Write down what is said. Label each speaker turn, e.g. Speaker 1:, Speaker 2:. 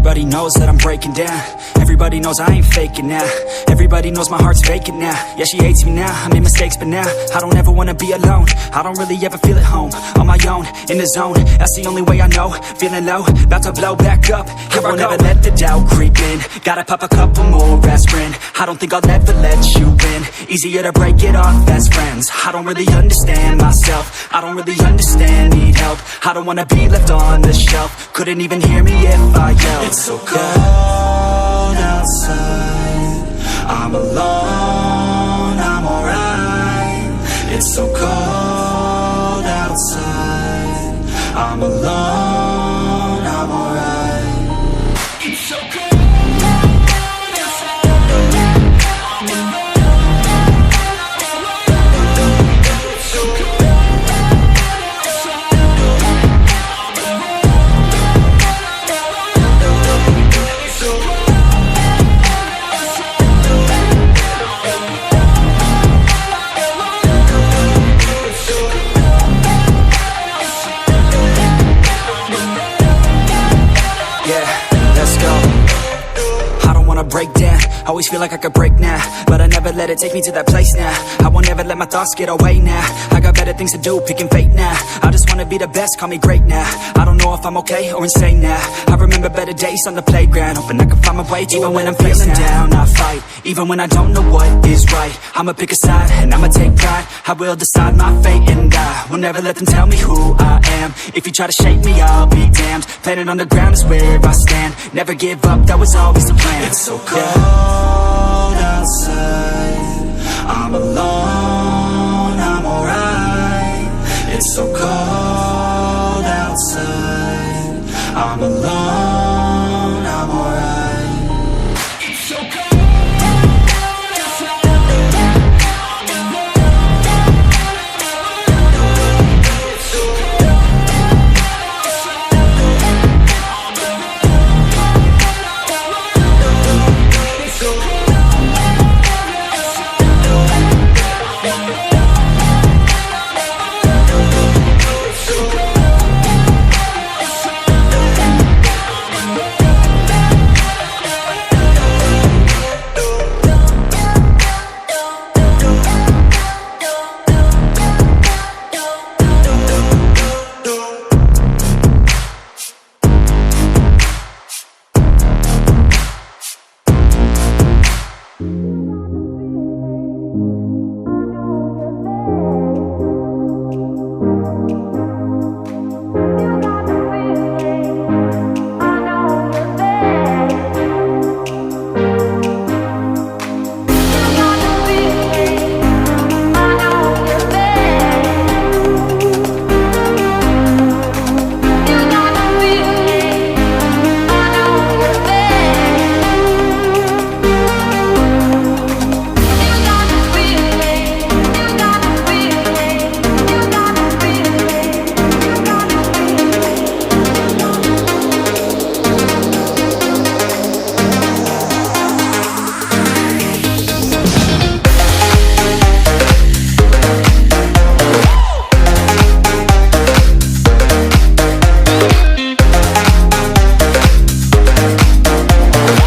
Speaker 1: Everybody knows that I'm breaking down. Everybody knows I ain't faking now. Everybody knows my heart's vacant now. Yeah, she hates me now, I made mistakes but now I don't ever wanna be alone. I don't really ever feel at home. On my own, in the zone, that's the only way I know. Feeling low, about to blow back up. Here I won't ever let the doubt creep in. Gotta pop a couple more aspirin. I don't think I'll ever let you in. Easier to break it off as friends. I don't really understand myself. I don't really understand, need help. I don't wanna be left on the shelf. Couldn't even hear me if I yelled. It's so cold outside, I'm alone, I'm alright. It's so cold outside, I'm alone, I'm alright. It's so cold. Break down, always feel like I could break now, but I never let it take me to that place now. I won't ever let my thoughts get away now. I got better things to do, picking fate now. I just wanna be the best, call me great now. I don't know if I'm okay or insane now. I remember better days on the playground, hoping I can find my way. Even when I'm feeling down, I fight. Even when I don't know what is right, I'ma pick a side and I'ma take pride. I will decide my fate and I will never let them tell me who I am. If you try to shake me, I'll be damned. Planet on the ground is where I stand. Never give up, that was always the plan. It's so cold outside, I'm alone, I'm alright. It's so cold outside, I'm alone.